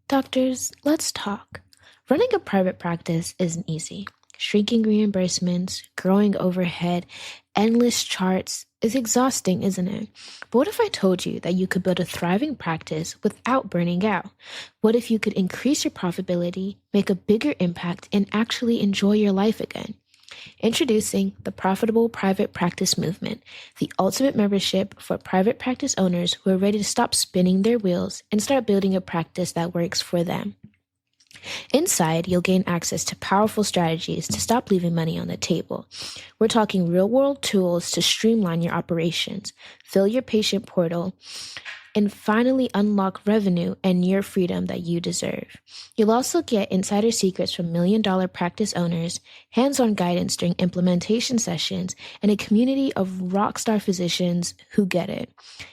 Doctors, let's talk. Running a private practice isn't easy. Shrinking reimbursements, growing overhead, endless charts is exhausting, isn't it? But what if I told you that you could build a thriving practice without burning out? What if you could increase your profitability, make a bigger impact, and actually enjoy your life again? Introducing the Profitable Private Practice Movement, the ultimate membership for private practice owners who are ready to stop spinning their wheels and start building a practice that works for them. Inside, you'll gain access to powerful strategies to stop leaving money on the table. We're talking real-world tools to streamline your operations, fill your patient portal, and finally unlock revenue and your freedom that you deserve. You'll also get insider secrets from million-dollar practice owners, hands-on guidance during implementation sessions, and a community of rockstar physicians who get it.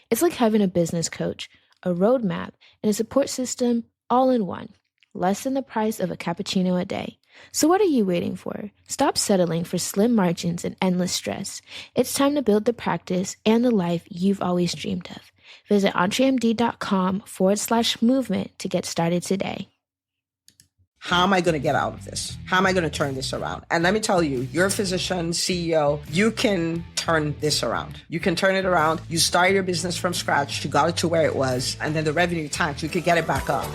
It's like having a business coach, a roadmap, and a support system all in one. Less than the price of a cappuccino a day. So what are you waiting for? Stop settling for slim margins and endless stress. It's time to build the practice and the life you've always dreamed of. Visit entremd.com/movement to get started today. How am I going to get out of this? How am I going to turn this around? And let me tell you, you're a physician, CEO, you can turn this around. You can turn it around. You started your business from scratch. You got it to where it was. And then the revenue tanked. You could get it back up.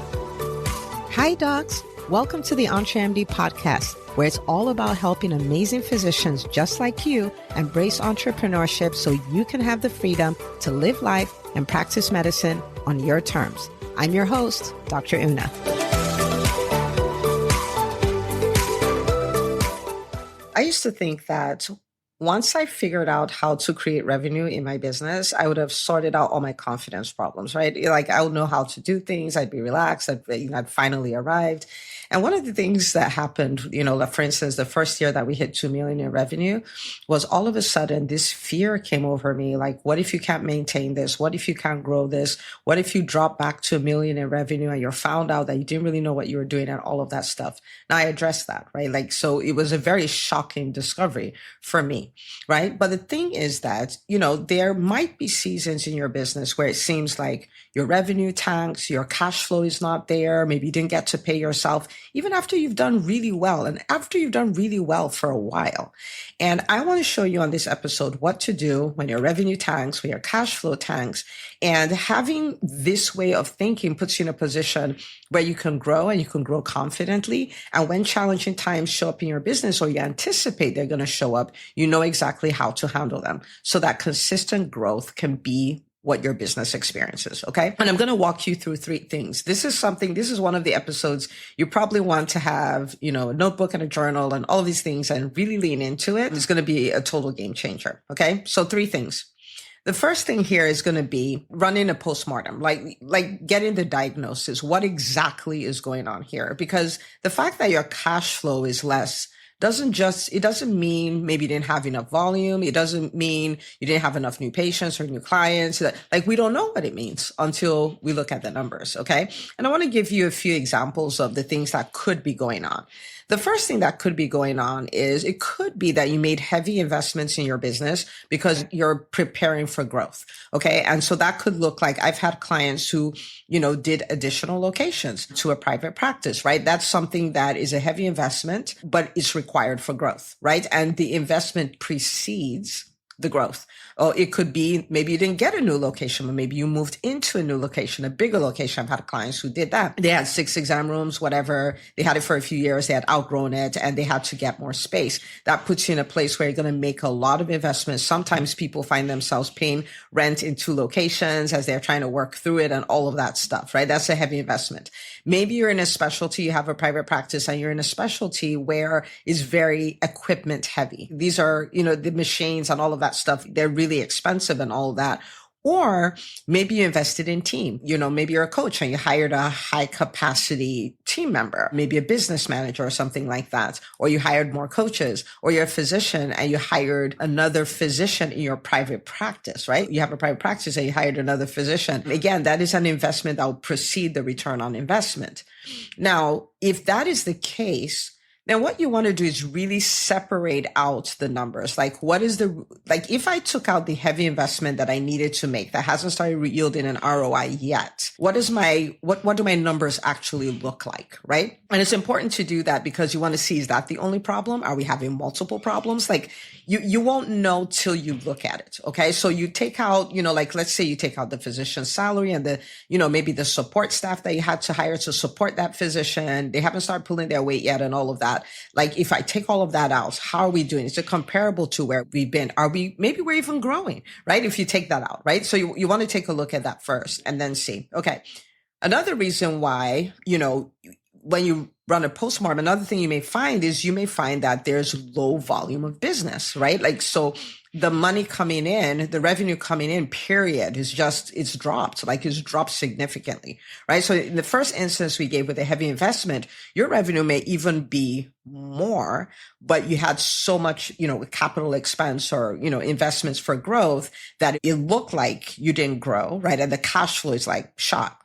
Hi, docs. Welcome to the EntreMD podcast, where it's all about helping amazing physicians just like you embrace entrepreneurship so you can have the freedom to live life and practice medicine on your terms. I'm your host, Dr. Una. I used to think that once I figured out how to create revenue in my business, I would have sorted out all my confidence problems, right? Like I would know how to do things. I'd be relaxed. I'd finally arrived. And one of the things that happened, like for instance, the first year that we hit 2 million in revenue was all of a sudden this fear came over me. Like, what if you can't maintain this? What if you can't grow this? What if you drop back to 1 million in revenue and you're found out that you didn't really know what you were doing and all of that stuff? Now I addressed that, right? Like, so it was a very shocking discovery for me, right? But the thing is that, there might be seasons in your business where it seems like your revenue tanks, your cash flow is not there. Maybe you didn't get to pay yourself, even after you've done really well and after you've done really well for a while. And I want to show you on this episode what to do when your revenue tanks, when your cash flow tanks. And having this way of thinking puts you in a position where you can grow and you can grow confidently. And when challenging times show up in your business or you anticipate they're going to show up, you know exactly how to handle them so that consistent growth can be what your business experiences. Okay. And I'm going to walk you through 3 things. This is one of the episodes you probably want to have, a notebook and a journal and all of these things and really lean into it. It's going to be a total game changer. Okay. So 3 things. The first thing here is going to be running a postmortem, like getting the diagnosis. What exactly is going on here? Because the fact that your cash flow is less it doesn't mean maybe you didn't have enough volume. It doesn't mean you didn't have enough new patients or new clients. Like we don't know what it means until we look at the numbers. Okay. And I want to give you a few examples of the things that could be going on. The first thing that could be going on is it could be that you made heavy investments in your business because you're preparing for growth. Okay. And so that could look like I've had clients who, did additional locations to a private practice, right? That's something that is a heavy investment, but it's required for growth, right? And the investment precedes the growth. Or it could be maybe you didn't get a new location, but maybe you moved into a new location, a bigger location. I've had clients who did that. They had 6 exam rooms, whatever. They had it for a few years. They had outgrown it and they had to get more space. That puts you in a place where you're going to make a lot of investments. Sometimes people find themselves paying rent in 2 locations as they're trying to work through it and all of that stuff, right? That's a heavy investment. Maybe you're in a specialty, you have a private practice and you're in a specialty where it's very equipment heavy. These are, the machines and all of that stuff. They're really expensive and all of that. Or maybe you invested in team. Maybe you're a coach and you hired a high capacity team member, maybe a business manager or something like that. Or you hired more coaches, or you're a physician and you hired another physician in your private practice, right? You have a private practice and you hired another physician. Again, that is an investment that will precede the return on investment. Now, if that is the case, Then what you want to do is really separate out the numbers. Like what is like if I took out the heavy investment that I needed to make that hasn't started yielding an ROI yet, what do my numbers actually look like, right? And it's important to do that because you want to see, is that the only problem? Are we having multiple problems? Like you won't know till you look at it. Okay. So you take out, like let's say you take out the physician's salary and maybe the support staff that you had to hire to support that physician. They haven't started pulling their weight yet and all of that. Like if I take all of that out, how are we doing? Is it comparable to where we've been? Maybe we're even growing, right? If you take that out, right? So you want to take a look at that first and then see, okay. Another reason why, when you run a postmortem, another thing you may find that there's low volume of business, right? Like, so the money coming in, the revenue coming in, period, it's dropped significantly, right? So in the first instance we gave with a heavy investment, your revenue may even be more, but you had so much, capital expense or, investments for growth that it looked like you didn't grow, right? And the cash flow is like shot.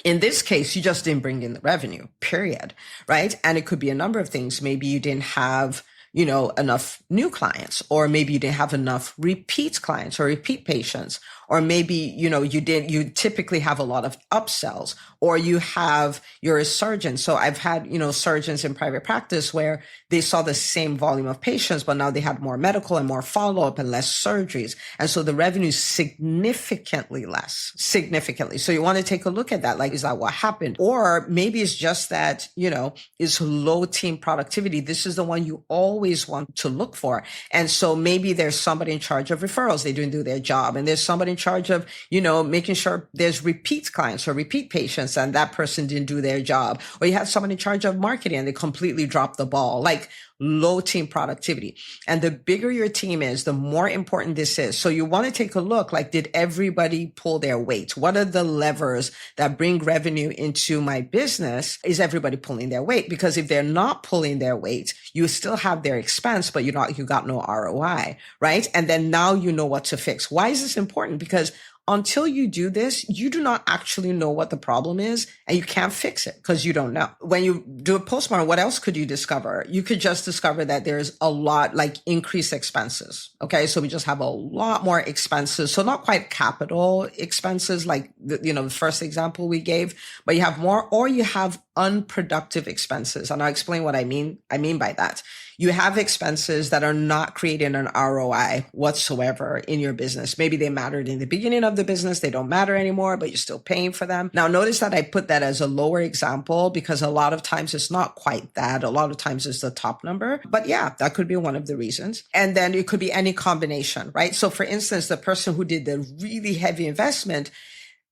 In this case, you just didn't bring in the revenue, period, right? And it could be a number of things. Maybe you didn't have, enough new clients, or maybe you didn't have enough repeat clients or repeat patients, or maybe, you typically have a lot of upsells, or you're a surgeon. So I've had, surgeons in private practice where they saw the same volume of patients, but now they had more medical and more follow-up and less surgeries. And so the revenue is significantly less, significantly. So you want to take a look at that. Like, is that what happened? Or maybe it's just that, it's low team productivity. This is the one you always want to look for. And so maybe there's somebody in charge of referrals. They didn't do their job. And there's somebody in charge of, making sure there's repeat clients or repeat patients, and that person didn't do their job. Or you have someone in charge of marketing and they completely dropped the ball. Like, low team productivity. And the bigger your team is, the more important this is. So you want to take a look, like, did everybody pull their weight? What are the levers that bring revenue into my business? Is everybody pulling their weight? Because if they're not pulling their weight, you still have their expense, but you got no ROI, right? And then now you know what to fix. Why is this important? Because until you do this, you do not actually know what the problem is, and you can't fix it because you don't know. When you do a postmortem, what else could you discover? You could just discover that there's a lot, like, increased expenses. Okay. So we just have a lot more expenses. So not quite capital expenses, like the first example we gave, but you have more, or you have unproductive expenses. And I'll explain what I mean by that. You have expenses that are not creating an ROI whatsoever in your business. Maybe they mattered in the beginning of the business. They don't matter anymore, but you're still paying for them. Now, notice that I put that as a lower example because a lot of times it's not quite that. A lot of times it's the top number. But yeah, that could be one of the reasons. And then it could be any combination, right? So for instance, the person who did the really heavy investment,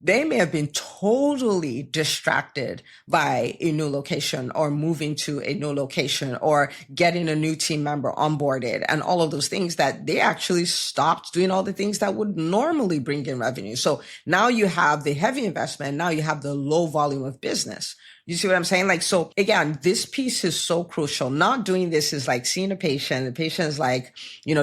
they may have been totally distracted by a new location or moving to a new location or getting a new team member onboarded and all of those things that they actually stopped doing all the things that would normally bring in revenue. So now you have the heavy investment. Now you have the low volume of business. You see what I'm saying? Like, so again, this piece is so crucial. Not doing this is like seeing a patient. The patient is like,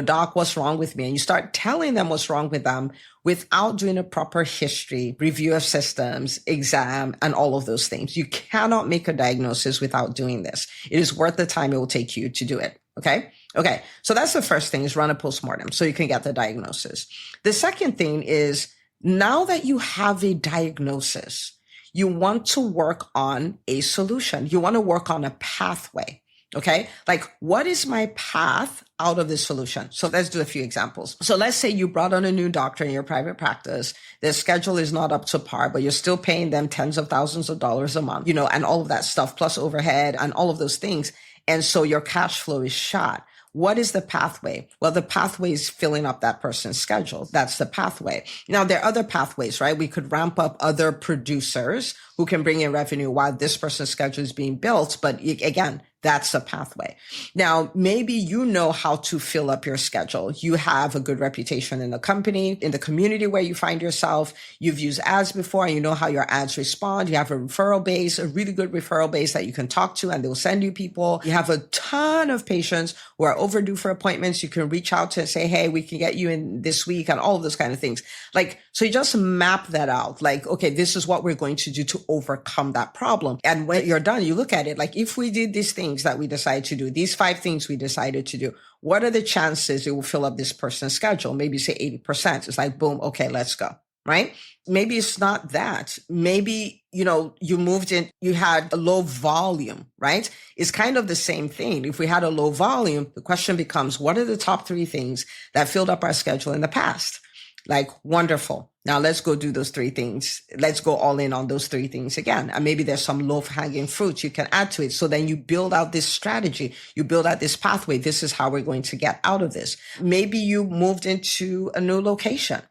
doc, what's wrong with me? And you start telling them what's wrong with them without doing a proper history, review of systems, exam, and all of those things. You cannot make a diagnosis without doing this. It is worth the time it will take you to do it. Okay. Okay. So that's the first thing, is run a postmortem so you can get the diagnosis. The second thing is, now that you have a diagnosis, you want to work on a solution. You want to work on a pathway. Okay. Like, what is my path out of this solution? So let's do a few examples. So let's say you brought on a new doctor in your private practice. Their schedule is not up to par, but you're still paying them tens of thousands of dollars a month, and all of that stuff, plus overhead and all of those things. And so your cash flow is shot. What is the pathway? Well, the pathway is filling up that person's schedule. That's the pathway. Now, there are other pathways, right? We could ramp up other producers who can bring in revenue while this person's schedule is being built. But again, that's a pathway. Now, maybe you know how to fill up your schedule. You have a good reputation in the company, in the community where you find yourself. You've used ads before and you know how your ads respond. You have a referral base, a really good referral base that you can talk to and they'll send you people. You have a ton of patients who are overdue for appointments. You can reach out to and say, hey, we can get you in this week, and all of those kind of things. Like, so you just map that out. Like, okay, this is what we're going to do to overcome that problem. And when you're done, you look at it like, if we did these things, things that we decide to do, these 5 things we decided to do, what are the chances it will fill up this person's schedule? Maybe say 80%. It's like, boom, okay, let's go. Right? Maybe it's not that. Maybe, you moved in, you had a low volume, right? It's kind of the same thing. If we had a low volume, the question becomes, what are the top 3 things that filled up our schedule in the past? Like, wonderful. Now let's go do those 3 things. Let's go all in on those 3 things again. And maybe there's some low hanging fruits you can add to it. So then you build out this strategy. You build out this pathway. This is how we're going to get out of this. Maybe you moved into a new location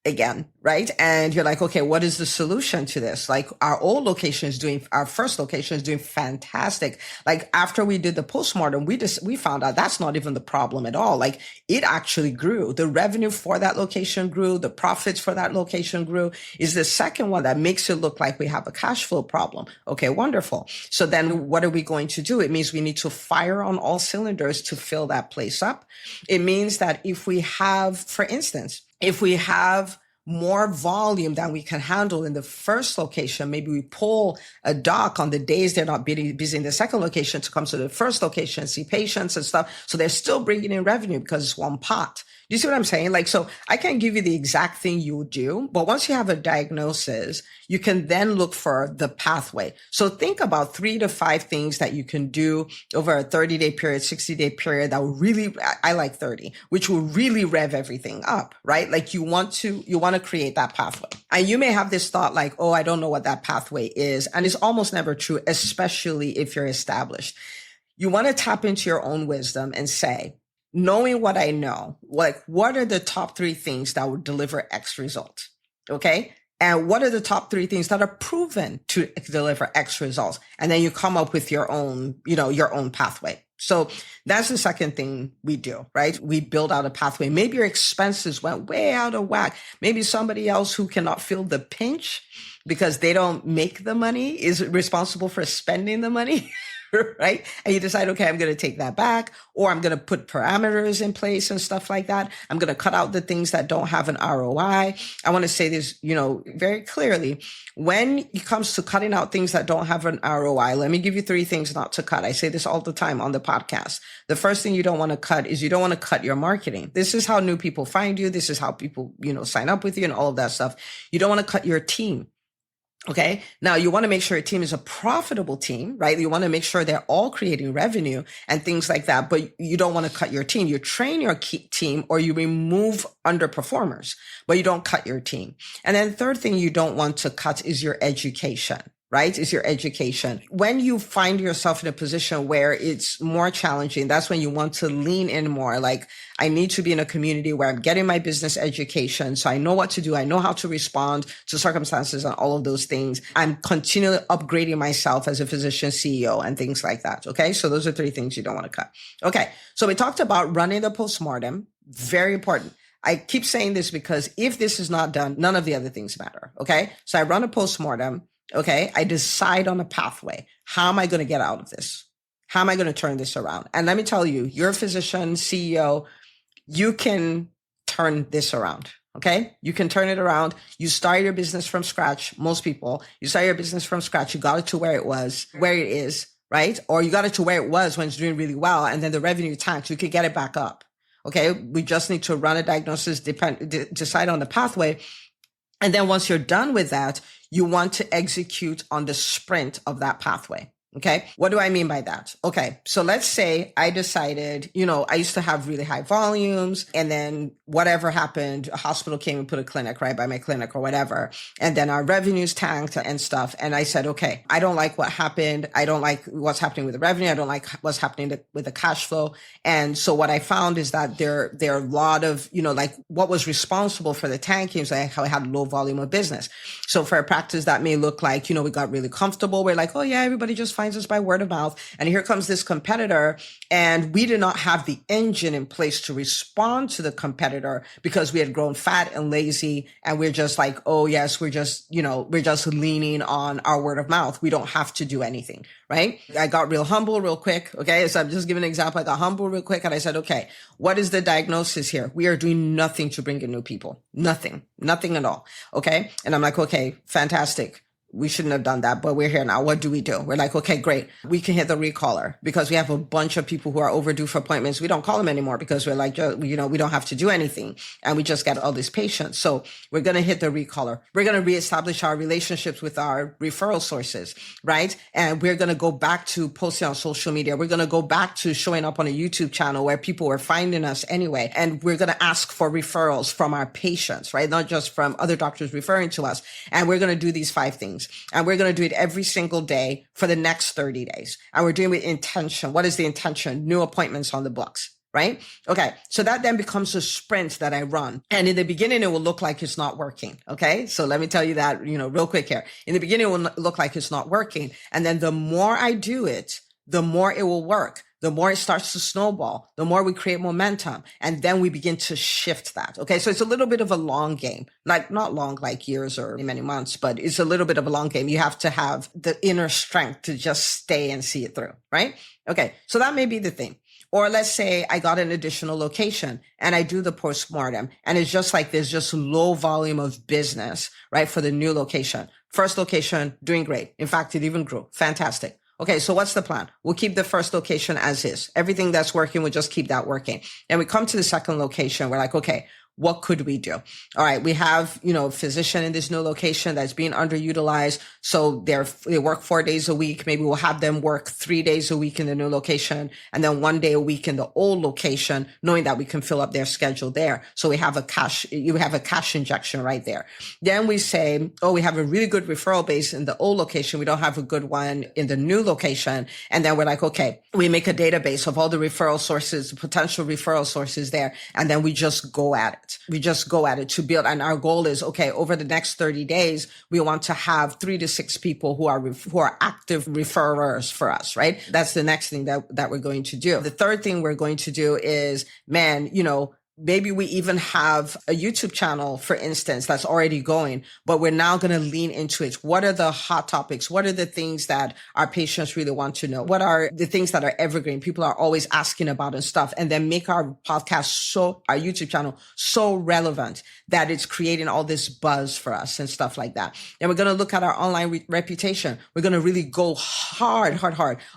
again, right? And you're like, okay, what is the solution to this? Like our first location is doing fantastic. Like after we did the postmortem, we found out that's not even the problem at all. Like it actually grew. The revenue for that location grew. The profits for that location grew. Is the second one that makes it look like we have a cash flow problem. Okay, wonderful. So then what are we going to do? It means we need to fire on all cylinders to fill that place up. It means that if we have more volume than we can handle in the first location, maybe we pull a doc on the days they're not busy in the second location to come to the first location, see patients and stuff. So they're still bringing in revenue because it's one pot. Do you see what I'm saying? Like, so I can't give you the exact thing you would do, but once you have a diagnosis, you can then look for the pathway. So think about 3 to 5 things that you can do over a 30-day period, 60-day period that will really, I like 30, which will really rev everything up, right? Like you want to create that pathway. And you may have this thought like, oh, I don't know what that pathway is. And it's almost never true, especially if you're established. You want to tap into your own wisdom and say, knowing what I know, like what are the top 3 things that would deliver X result? Okay. And what are the top 3 things that are proven to deliver X results? And then you come up with your own pathway. So that's the second thing we do, right? We build out a pathway. Maybe your expenses went way out of whack. Maybe somebody else who cannot feel the pinch because they don't make the money is responsible for spending the money. Right? And you decide, okay, I'm going to take that back, or I'm going to put parameters in place and stuff like that. I'm going to cut out the things that don't have an ROI. I want to say this, very clearly. When it comes to cutting out things that don't have an ROI, let me give you 3 things not to cut. I say this all the time on the podcast. The first thing you don't want to cut is you don't want to cut your marketing. This is how new people find you. This is how people, sign up with you and all of that stuff. You don't want to cut your team. Okay. Now you want to make sure your team is a profitable team, right? You want to make sure they're all creating revenue and things like that, but you don't want to cut your team. You train your team or you remove underperformers, but you don't cut your team. And then the third thing you don't want to cut is your education. Right? Is your education. When you find yourself in a position where it's more challenging, that's when you want to lean in more. Like, I need to be in a community where I'm getting my business education. So I know what to do. I know how to respond to circumstances and all of those things. I'm continually upgrading myself as a physician CEO and things like that. Okay. So those are 3 things you don't want to cut. Okay. So we talked about running the postmortem. Very important. I keep saying this because if this is not done, none of the other things matter. Okay. So I run a postmortem. Okay. I decide on a pathway. How am I going to get out of this? How am I going to turn this around? And let me tell you, you're a physician, CEO, you can turn this around. Okay. You can turn it around. You start your business from scratch. Most people, you start your business from scratch. You got it to where it is, right? Or you got it to where it was when it's doing really well. And then the revenue tanks, you could get it back up. Okay. We just need to run a diagnosis, decide on the pathway. And then once you're done with that, you want to execute on the sprint of that pathway. Okay. What do I mean by that? Okay. So let's say I decided, I used to have really high volumes and then whatever happened, a hospital came and put a clinic right by my clinic or whatever. And then our revenues tanked and stuff. And I said, okay, I don't like what happened. I don't like what's happening with the revenue. I don't like what's happening with the cash flow. And so what I found is that there are a lot of, like what was responsible for the tanking is like how I had low volume of business. So for a practice that may look like, we got really comfortable. We're like, oh yeah, everybody just finds us by word of mouth. And here comes this competitor. And we did not have the engine in place to respond to the competitor because we had grown fat and lazy. And we're just like, oh yes, we're just leaning on our word of mouth. We don't have to do anything. Right. I got real humble real quick. Okay. So I'm just giving an example. I got humble real quick. And I said, okay, what is the diagnosis here? We are doing nothing to bring in new people. Nothing at all. Okay. And I'm like, okay, fantastic. we shouldn't have done that, but we're here now. What do? We're like, okay, great. We can hit the recaller because we have a bunch of people who are overdue for appointments. We don't call them anymore because we're like, we don't have to do anything. And we just get all these patients. So we're going to hit the recaller. We're going to reestablish our relationships with our referral sources, right? And we're going to go back to posting on social media. We're going to go back to showing up on a YouTube channel where people were finding us anyway. And we're going to ask for referrals from our patients, right? Not just from other doctors referring to us. And we're going to do these 5 things. And we're going to do it every single day for the next 30 days. And we're doing it with intention. What is the intention? New appointments on the books, right? Okay. So that then becomes a sprint that I run. And in the beginning, it will look like it's not working. Okay. So let me tell you that, real quick here. In the beginning, it will look like it's not working. And then the more I do it, the more it will work. The more it starts to snowball, the more we create momentum. And then we begin to shift that. Okay. So it's a little bit of a long game, like not long, like years or many months, but it's a little bit of a long game. You have to have the inner strength to just stay and see it through. Right. Okay. So that may be the thing. Or let's say I got an additional location and I do the postmortem and it's just like there's just low volume of business, right? For the new location. First location, doing great. In fact, it even grew. Fantastic. Okay, so what's the plan? We'll keep the first location as is. Everything that's working, we'll just keep that working. And we come to the second location. We're like, okay, what could we do? All right, we have, a physician in this new location that's being underutilized. So they work 4 days a week. Maybe we'll have them work 3 days a week in the new location and then 1 day a week in the old location, knowing that we can fill up their schedule there. So you have a cash injection right there. Then we say, oh, we have a really good referral base in the old location. We don't have a good one in the new location. And then we're like, okay, we make a database of all the referral sources, potential referral sources there. And then we just go at it. We just go at it to build. And our goal is, okay, over the next 30 days, we want to have 3 to 6 people who are active referrers for us, right? That's the next thing that we're going to do. The third thing we're going to do is, maybe we even have a YouTube channel, for instance, that's already going, but we're now going to lean into it. What are the hot topics? What are the things that our patients really want to know? What are the things that are evergreen? People are always asking about and stuff, and then make our podcast our YouTube channel so relevant that it's creating all this buzz for us and stuff like that. And we're going to look at our online reputation. We're going to really go hard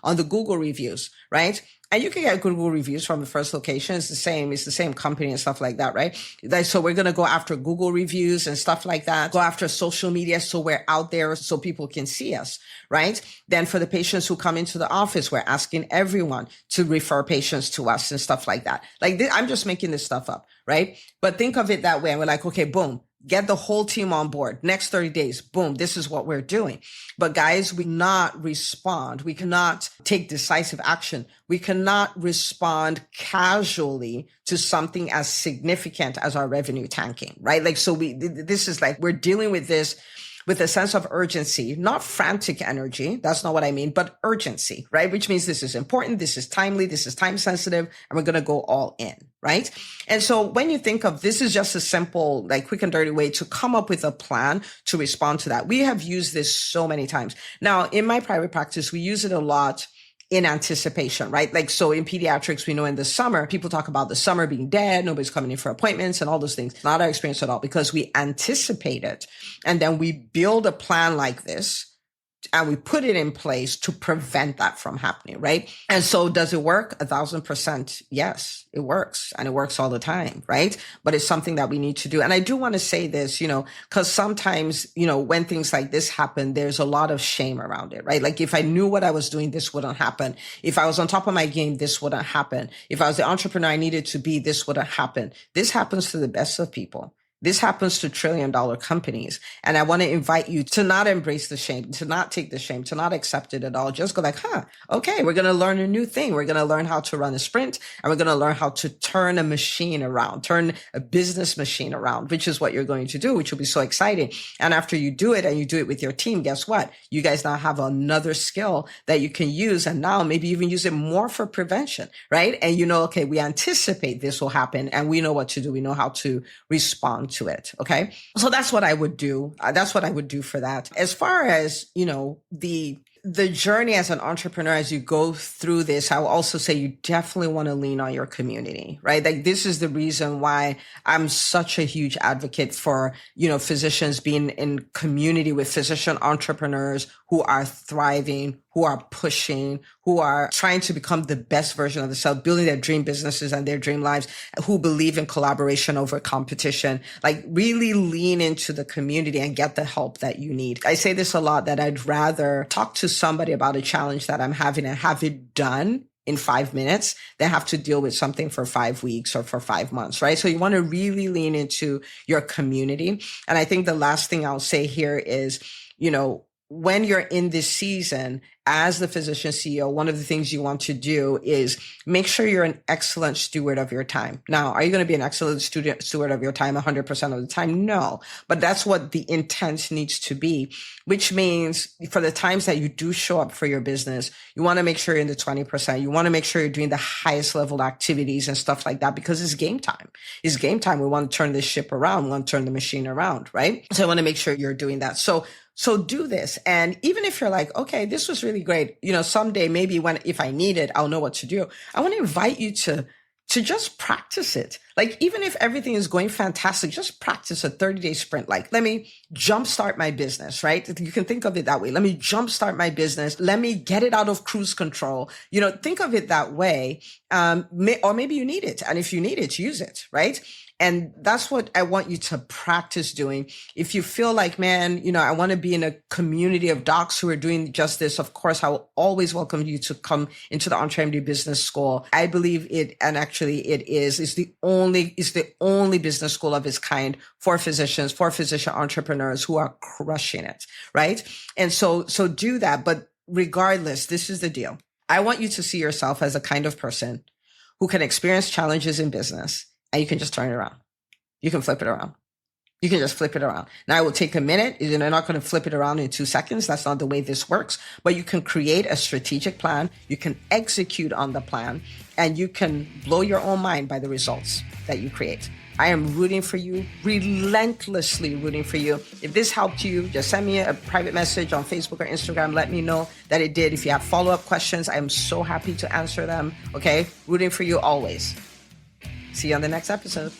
on the Google reviews, right? And you can get Google reviews from the first location. It's the same company and stuff like that, right? So we're going to go after Google reviews and stuff like that. Go after social media so we're out there so people can see us, right? Then for the patients who come into the office, we're asking everyone to refer patients to us and stuff like that. I'm just making this stuff up, right? But think of it that way. And we're like, okay, boom. Get the whole team on board. Next 30 days, boom, this is what we're doing. But guys, we cannot respond. We cannot take decisive action. We cannot respond casually to something as significant as our revenue tanking, right? This is like, we're dealing with this with a sense of urgency, not frantic energy. That's not what I mean, but urgency, right? Which means this is important. This is timely. This is time sensitive, and we're going to go all in, right? And so when you think of this is just a simple, quick and dirty way to come up with a plan to respond to that. We have used this so many times. Now, in my private practice, we use it a lot in anticipation, right? So in pediatrics, we know in the summer, people talk about the summer being dead, nobody's coming in for appointments and all those things. Not our experience at all, because we anticipate it. And then we build a plan like this and we put it in place to prevent that from happening, right? And so does it work? 1,000%. Yes, it works. And it works all the time, right? But it's something that we need to do. And I do want to say this, because sometimes, when things like this happen, there's a lot of shame around it, right? If I knew what I was doing, this wouldn't happen. If I was on top of my game, this wouldn't happen. If I was the entrepreneur I needed to be, this wouldn't happen. This happens to the best of people. This happens to trillion-dollar companies. And I want to invite you to not embrace the shame, to not take the shame, to not accept it at all. Just go okay, we're going to learn a new thing. We're going to learn how to run a sprint, and we're going to learn how to turn a machine around, turn a business machine around, which is what you're going to do, which will be so exciting. And after you do it and you do it with your team, guess what? You guys now have another skill that you can use, and now maybe even use it more for prevention, right? And okay, we anticipate this will happen and we know what to do. We know how to respond to it. Okay. So that's what I would do. That's what I would do for that. As far as, the the journey as an entrepreneur, as you go through this, I will also say you definitely want to lean on your community, right? Like this is the reason why I'm such a huge advocate for, physicians being in community with physician entrepreneurs who are thriving, who are pushing, who are trying to become the best version of themselves, building their dream businesses and their dream lives, who believe in collaboration over competition. Like really lean into the community and get the help that you need. I say this a lot, that I'd rather talk to somebody about a challenge that I'm having and have it done in 5 minutes than have to deal with something for 5 weeks or for 5 months, right? So you want to really lean into your community. And I think the last thing I'll say here is, when you're in this season as the physician CEO, one of the things you want to do is make sure you're an excellent steward of your time. Now, are you going to be an excellent steward of your time 100% of the time? No, but that's what the intent needs to be, which means for the times that you do show up for your business, you want to make sure you're in the 20%. You want to make sure you're doing the highest level activities and stuff like that, because it's game time. It's game time. We want to turn this ship around. We want to turn the machine around, right? So I want to make sure you're doing that. So do this. And even if you're like, okay, this was really great, someday maybe if I need it, I'll know what to do. I want to invite you to just practice it. Like, even if everything is going fantastic, just practice a 30-day sprint. Like, let me jumpstart my business, right? You can think of it that way. Let me jumpstart my business. Let me get it out of cruise control. Think of it that way. Or maybe you need it. And if you need it, use it, right? And that's what I want you to practice doing. If you feel like, man, I want to be in a community of docs who are doing just this, of course, I will always welcome you to come into the EntreMD Business School. I believe it, and actually it's the only business school of its kind for physicians, for physician entrepreneurs who are crushing it, right? And so do that. But regardless, this is the deal. I want you to see yourself as a kind of person who can experience challenges in business, and you can just turn it around. You can flip it around. You can just flip it around. Now, it will take a minute. You're not going to flip it around in 2 seconds. That's not the way this works. But you can create a strategic plan. You can execute on the plan, and you can blow your own mind by the results that you create. I am rooting for you, relentlessly rooting for you. If this helped you, just send me a private message on Facebook or Instagram. Let me know that it did. If you have follow-up questions, I am so happy to answer them. Okay? Rooting for you always. See you on the next episode.